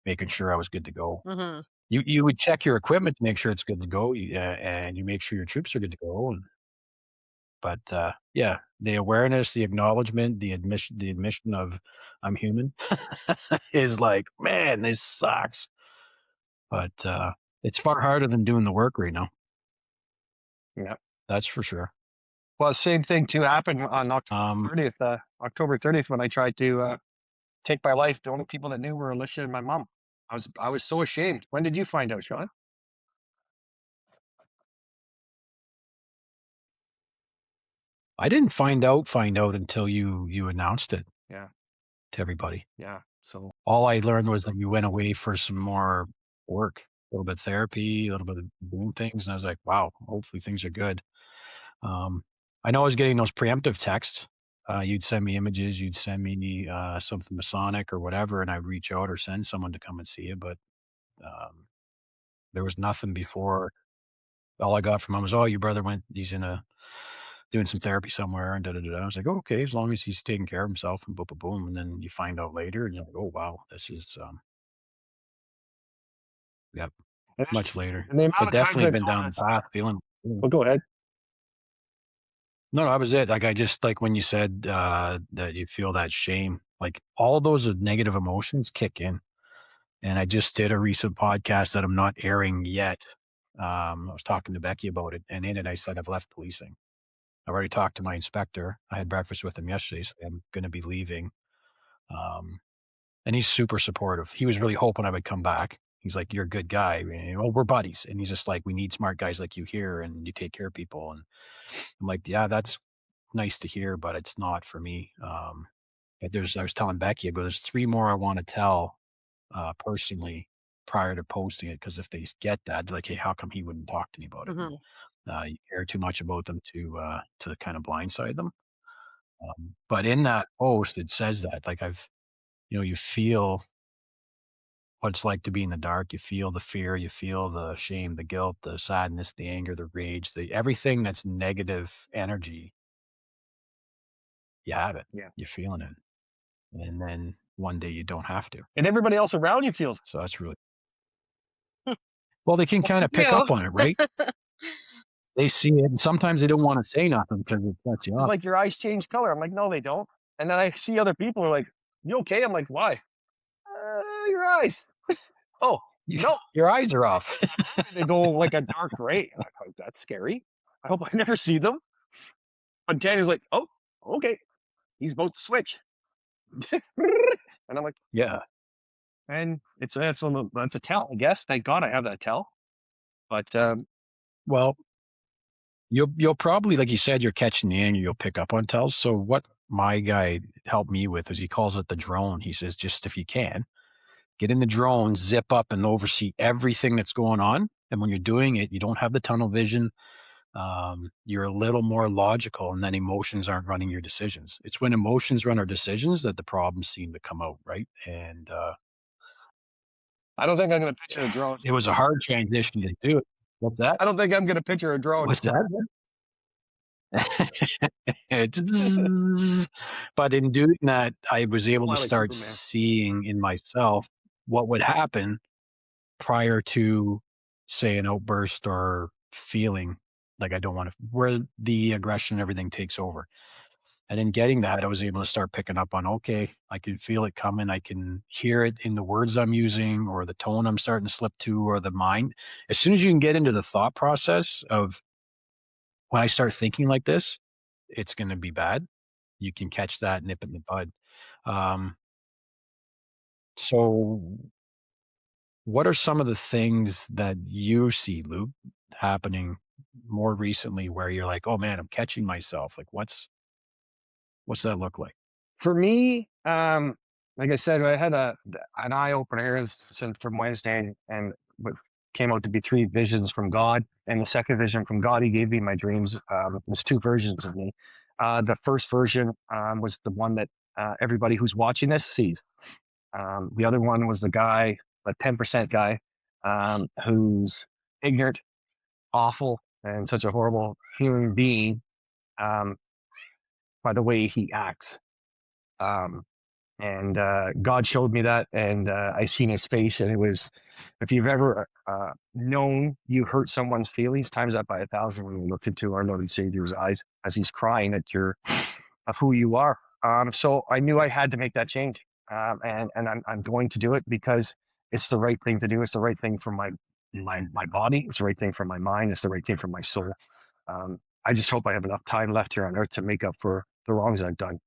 making sure I was good to go. Mhm. You would check your equipment to make sure it's good to go, and you make sure your troops are good to go, but, yeah, the awareness, the acknowledgement, the admission of I'm human is like, "Man, this sucks." But, it's far harder than doing the work right now. Yeah. That's for sure. Well, same thing too happened on Um, October 30th when I tried to take my life. The only people that knew were Elisha and my mom. I was so ashamed. When did you find out, Shawn? I didn't find out until you announced it Yeah, to everybody. yeah. So All I learned was that you went away for some more work, a little bit of therapy, a little bit of doing things, and I was like, "Wow, hopefully things are good." Um, I know I was getting those preemptive texts. You'd send me images, you'd send me something Masonic or whatever, and I'd reach out or send someone to come and see you. But um, there was nothing before. All I got from him was, "Oh, your brother he's in a doing some therapy somewhere," and da da da. I was like, "Oh, okay, as long as he's taking care of himself," and boom, boom, boom. And then you find out later, and you're like, "Oh, wow, this is yep, and, much later." and the amount But of times definitely I've been told down the this. path feeling. Well, go ahead. No, that was it. Like, I just like when you said, that you feel that shame, like all those negative emotions kick in. And I just did a recent podcast that I'm not airing yet. I was talking to Becky about it, and in it I said I've left policing. I've already talked to my inspector. I had breakfast with him yesterday, so I'm going to be leaving. Um, and he's super supportive. He was really hoping I would come back. He's like, "You're a good guy. You know, we're buddies." And he's just like, "We need smart guys like you here, and you take care of people." And I'm like, "Yeah, that's nice to hear, but it's not for me." But I was telling Becky, I go, "There's 3 more I want to tell personally prior to posting it, because if they get that, they're like, hey, how come he wouldn't talk to me about it?" And, you care too much about them to kind of blindside them. But in that post, it says that like you feel what it's like to be in the dark. You feel the fear, you feel the shame, the guilt, the sadness, the anger, the rage, the everything that's negative energy. You have it. Yeah. You're feeling it, and then one day you don't have to. And everybody else around you feels. So that's really well. They can Yes, kind you of pick do. up on it, right? They see it, and sometimes they don't wanna say nothing because it sets you It's up. like your eyes change color. I'm like, no, they don't. And then I see other people who are like, you okay? I'm like, why? Your eyes. Oh, You no. your eyes are off. They go like a dark gray. I'm like, oh, that's scary. I hope I never see them. But Danny's like, oh, okay. He's about to switch. And I'm like, Yeah. and that's a tell, I guess. Thank God I have that tell. But Well, you'll probably, like you said, you're catching the anger, you'll pick up on tells. So what my guy helped me with is he calls it the drone. He says, just if you can, get in the drone, zip up and oversee everything that's going on. And when you're doing it, you don't have the tunnel vision. You're a little more logical, and then emotions aren't running your decisions. It's when emotions run our decisions that the problems seem to come out, right? And I don't think I'm going to picture a drone. it was a hard transition to do it. What's that? I don't think I'm going to picture a drone. What's that? But in doing that, I was able to Fly like start Superman. seeing in myself what would happen prior to, say, an outburst or feeling like I don't want to, where the aggression and everything takes over. And in getting that, I was able to start picking up on, okay, I can feel it coming. I can hear it in the words I'm using or the tone I'm starting to slip to or the mind. As soon as you can get into the thought process of when I start thinking like this, it's going to be bad. You can catch that, nip it in the bud. Um, so what are some of the things that you see, Luke, happening more recently where you're like, oh man, I'm catching myself? Like what's that look like? For me, like I said, I had an eye opener since from Wednesday, and what came out to be 3 visions from God. And the second vision from God He gave me in my dreams was 2 versions of me. The first version was the one that everybody who's watching this sees. The other one was the guy, the 10% guy, who's ignorant, awful, and such a horrible human being um, by the way he acts. Um, and God showed me that, and I seen his face, and it was, if you've ever known you hurt someone's feelings, times that by 1,000 when you look into our Lord and Savior's eyes as he's crying at your of who you are. So I knew I had to make that change, and I'm going to do it because it's the right thing to do. It's the right thing for my body. It's the right thing for my mind. It's the right thing for my soul. I just hope I have enough time left here on earth to make up for the wrongs I've done.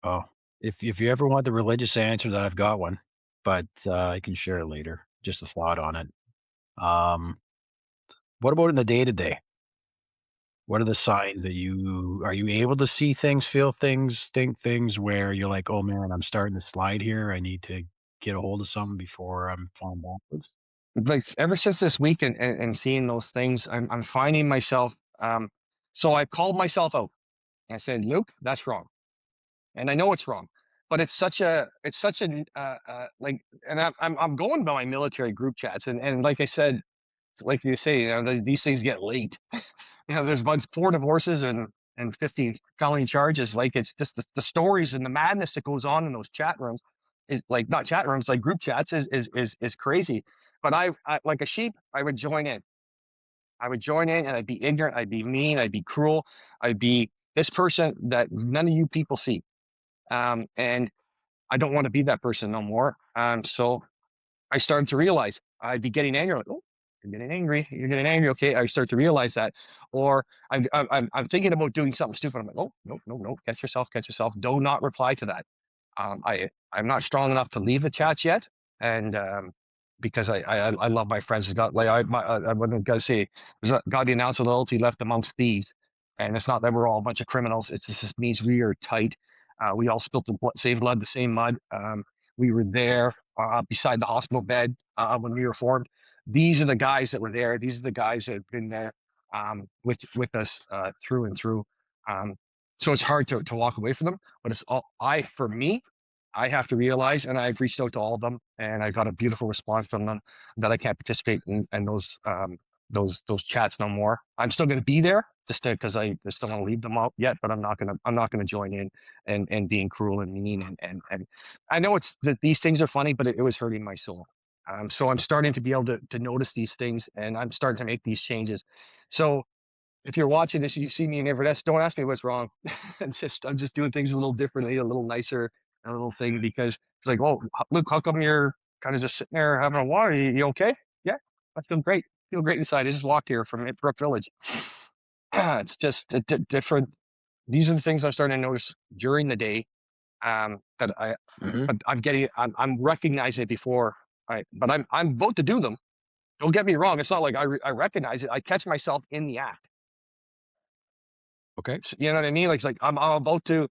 Oh, if you ever want the religious answer, that I've got one, but I can share it later. Just a thought on it. Um, what about in the day to day? What are the signs that are you able to see things, feel things, think things where you're like, oh man, I'm starting to slide here. I need to get a hold of something before I'm falling backwards. Like ever since this week and seeing those things, I'm finding myself. So I called myself out. I said, Luke, that's wrong, and I know it's wrong, but it's such a like, and I'm going by my military group chats, and like I said, like you say, these things get late. There's about 4 divorces and 50 felony charges. Like it's just the stories and the madness that goes on in those chat rooms. Is like not chat rooms, like group chats is crazy. But I like a sheep, I would join in. I would join in and I'd be ignorant, I'd be mean, I'd be cruel, I'd be this person that none of you people see. And I don't want to be that person no more. So I started to realize I'd be getting angry. Like, oh, you're getting angry. You're getting angry. Okay. I start to realize that, or I'm thinking about doing something stupid. I'm like, oh, no, no, no. Catch yourself. Catch yourself. Do not reply to that. I'm not strong enough to leave the chat yet, and because I love my friends. Got like I wasn't gonna say there's got to be an ounce of loyalty left amongst thieves, and it's not that we're all a bunch of criminals. It just means we are tight. We all spilled the same blood, the same mud. We were there beside the hospital bed when we were formed. These are the guys that were there. These are the guys that have been there with us through and through. So it's hard to walk away from them, but it's all for me. I have to realize, and I've reached out to all of them, and I got a beautiful response from them that I can't participate in those chats no more. I'm still going to be there just because I just don't want to leave them out yet, but I'm not gonna join in and being cruel and mean and I know it's that these things are funny, but it was hurting my soul. So I'm starting to be able to notice these things, and I'm starting to make these changes. So if you're watching this, you see me in Inverness, don't ask me what's wrong. I'm just doing things a little differently, a little nicer, a little thing because it's like, oh, Luke, how come you're kind of just sitting there having a water? You okay? Yeah, I feel great. Feel great inside. I just walked here from Brook Village. It's just different. These are the things I'm starting to notice during the day. That Mhm. I'm recognizing it before but I'm about to do them. Don't get me wrong. It's not like I recognize it. I catch myself in the act. Okay. You know what I mean? Like, it's like I'm about to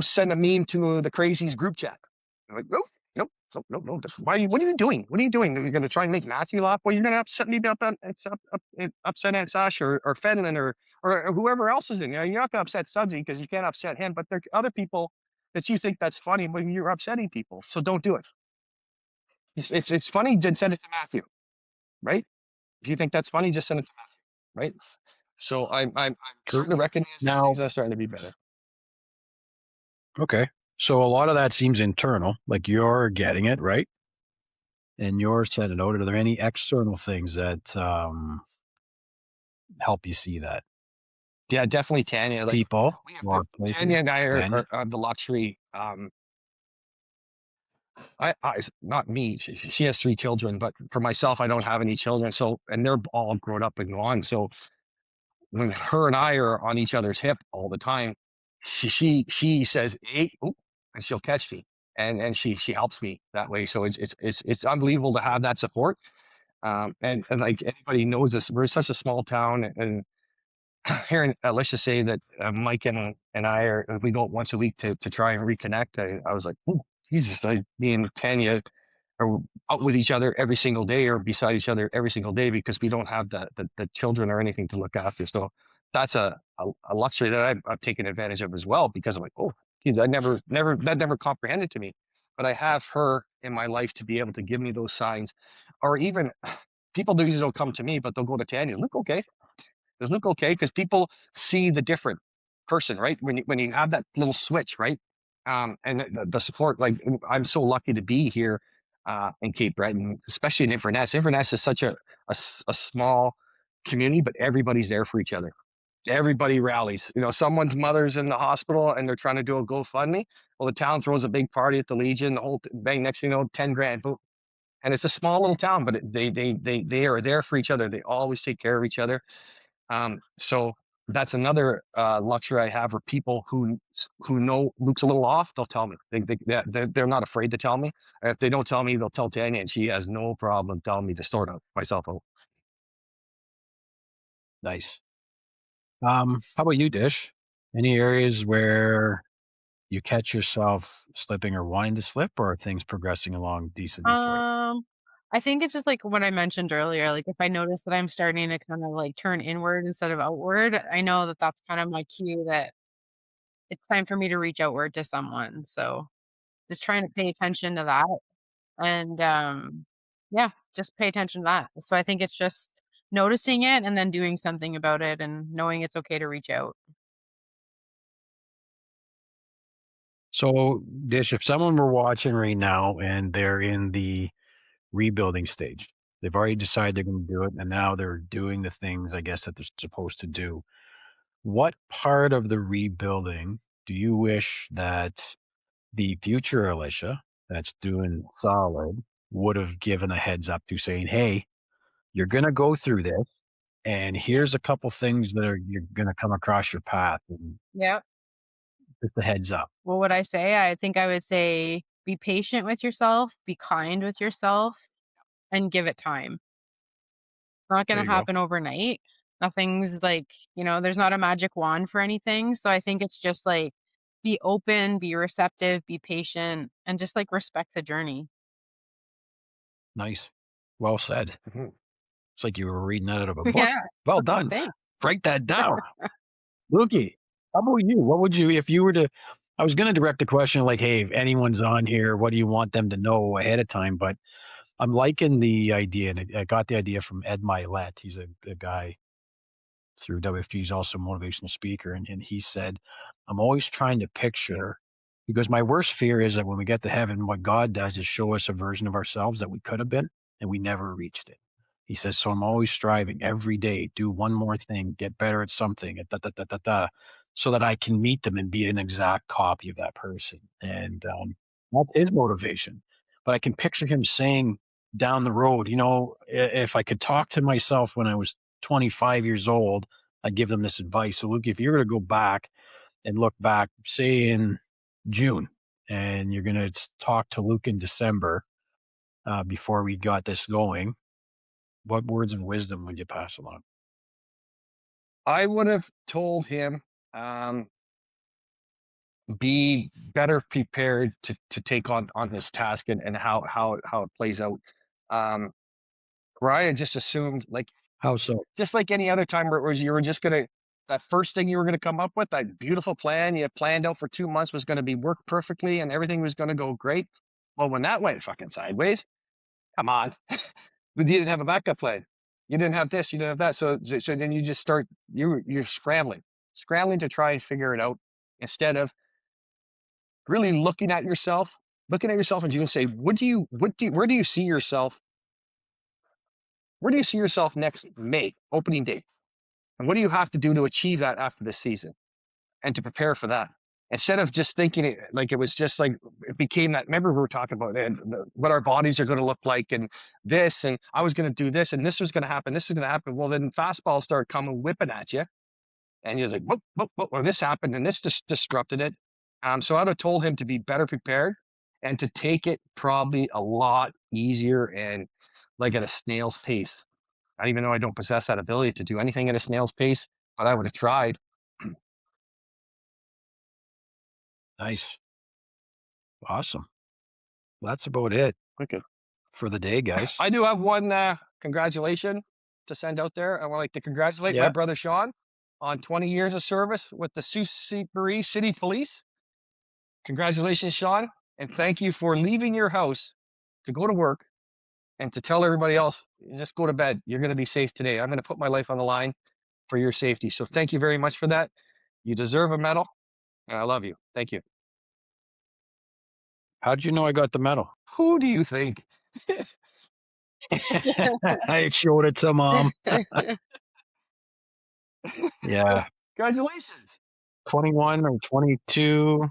send a meme to the crazies group chat. I'm like, nope, nope, nope, nope, nope. Why? What are you doing? What are you doing? Are you going to try and make Matthew laugh? Well, you're going to upset me about that. It's upset Aunt Sasha or Fenlon or whoever else is in. You know, you're not going to upset Sudsy because you can't upset him. But there are other people that you think that's funny when you're upsetting people. So don't do it. It's funny. Just send it to Matthew, right? If you think that's funny, just send it to Matthew, right? So I'm True. starting to recognize these Now, things. I'm starting to be better. okay. So a lot of that seems internal, like you're getting it, right? And you're sending out. Are there any external things that help you see that? Yeah, definitely Tanya. Like People we have or places? Tanya and I Tanya? are the luxury. Not me. She has three children, but for myself, I don't have any children. So, and they're all grown up and gone. So when her and I are on each other's hip all the time, she says, "Hey," oop, and she'll catch me, and she helps me that way. So it's unbelievable to have that support. And like anybody knows this, we're such a small town, and hearing Elisha say that Mike and I are we go once a week to try and reconnect. I was like, oh, Jesus, me and Tanya are out with each other every single day or beside each other every single day because we don't have the children or anything to look after. So that's a luxury that I've taken advantage of as well because I'm like, oh, geez, that never comprehended to me. But I have her in my life to be able to give me those signs, or even people usually don't come to me, but they'll go to Tanya. Look, okay, does it look okay? Because people see the different person, right? When you have that little switch, right? And the support, like I'm so lucky to be here in Cape Breton, especially in Inverness. Inverness is such a small community, but everybody's there for each other. Everybody rallies. You know, someone's mother's in the hospital and they're trying to do a GoFundMe. Well, the town throws a big party at the Legion. The whole bang, next thing you know, 10 grand. Boom. And it's a small little town, but they are there for each other. They always take care of each other. So that's another luxury I have, where people who know Luke's a little off, they'll tell me. They're not afraid to tell me. If they don't tell me, they'll tell Tanya, and she has no problem telling me to sort out myself out. Nice. How about you, Dish? Any areas where you catch yourself slipping or wanting to slip, or are things progressing along decently for you? Um, I think it's just like what I mentioned earlier. Like if I notice that I'm starting to kind of like turn inward instead of outward, I know that that's kind of my cue that it's time for me to reach outward to someone. So just trying to pay attention to that and yeah, just pay attention to that. So I think it's just noticing it and then doing something about it and knowing it's okay to reach out. So, Dish, if someone were watching right now and they're in the rebuilding stage, they've already decided they're going to do it, and now they're doing the things, I guess, that they're supposed to do. What part of the rebuilding do you wish that the future Elisha that's doing solid would have given a heads up to saying, "Hey, you're gonna go through this, and here's a couple things that you're gonna come across your path, and Yeah. just a heads up." What would I say? I think I would say be patient with yourself, be kind with yourself, and give it time. Not There gonna you go. happen overnight. Nothing's like, there's not a magic wand for anything. So I think it's just like be open, be receptive, be patient, and just like respect the journey. Nice. Well said. Mhm. It's like you were reading that out of a book. Yeah. Well done. Thanks. Write that down. Lukey, how about you? What would you if you were to I was gonna direct the question like, "Hey, if anyone's on here, what do you want them to know ahead of time?" But I'm liking the idea, and I got the idea from Ed Milet. He's a guy through WFG. He's also a motivational speaker, and he said, "I'm always trying to picture because my worst fear is that when we get to heaven, what God does is show us a version of ourselves that we could have been, and we never reached it." He says, "So I'm always striving every day, do one more thing, get better at something, da, da, da, da, da, so that I can meet them and be an exact copy of that person." And that's his motivation. But I can picture him saying down the road, if I could talk to myself when I was 25 years old, I'd give them this advice. So, Luke, if you're going to go back and look back, say in June, and you're going to talk to Luke in December before we got this going, what words of wisdom would you pass along? I would have told him, um, be better prepared to take on this task and how it plays out. Um, where I had just assumed, like, How so? just like any other time where you were just gonna that first thing you were gonna come up with, that beautiful plan you planned out for 2 months was gonna be work perfectly and everything was gonna go great. Well, when that went fucking sideways, come on. But you didn't have a backup plan. You didn't have this, you didn't have that. So then you just start you're scrambling. Scrambling to try and figure it out instead of really looking at yourself and you can say, where do you see yourself? Where do you see yourself next May, opening day? And what do you have to do to achieve that after this season and to prepare for that? Instead of just thinking it like it was just like it became that. Remember, we were talking about what our bodies are going to look like, and this, and I was going to do this, and this was going to happen. This is going to happen. Well, then fastballs start coming whipping at you, and you're like, whoop, whoop, whoop, or this happened, and this just disrupted it. So I'd have told him to be better prepared and to take it probably a lot easier and like at a snail's pace. I even know I don't possess that ability to do anything at a snail's pace, but I would have tried. Nice. Awesome. That's about it Okay. for the day, guys. I do have one congratulation to send out there. I would like to congratulate my Yeah. brother Shawn on 20 years of service with the Sault Ste. Marie City Police. Congratulations, Shawn, and thank you for leaving your house to go to work and to tell everybody else, just go to bed. You're going to be safe today. I'm going to put my life on the line for your safety. So thank you very much for that. You deserve a medal, and I love you. Thank you. How'd you know I got the medal? Who do you think? I showed it to mom. Yeah. Congratulations. 21 or 22.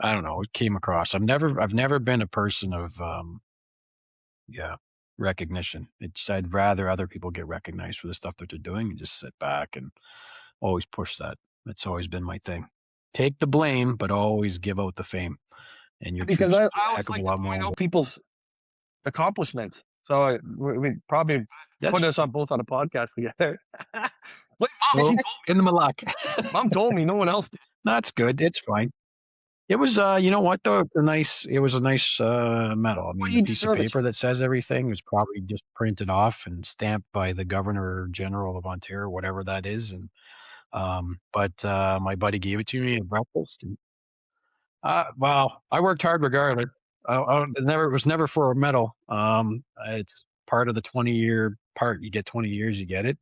I don't know. It came across. I've never been a person of yeah, recognition. I'd rather other people get recognized for the stuff that they're doing and just sit back and always push that. That's always been my thing. Take the blame, but always give out the fame. And your Because truth's I a always heck of a like to lot point more. out people's accomplishments. So we probably put That's us on both on a podcast together. Like mom, she well told me. in the Malak. Mom told me no one else did. That's good. It's fine. It was, you know what though? It was a nice medal. I Well, mean, the you piece of deserve it, paper Sean. that says everything was probably just printed off and stamped by the Governor General of Ontario, whatever that is. And but my buddy gave it to me at breakfast. And, well, I worked hard regardless. It was never for a medal. It's part of the 20-year part. You get 20 years, you get it.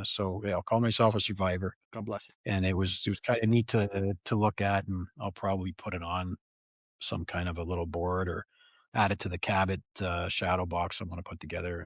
So yeah, I'll call myself a survivor. God bless you. And it was kind of neat to look at, and I'll probably put it on some kind of a little board or add it to the Cabot shadow box I'm going to put together.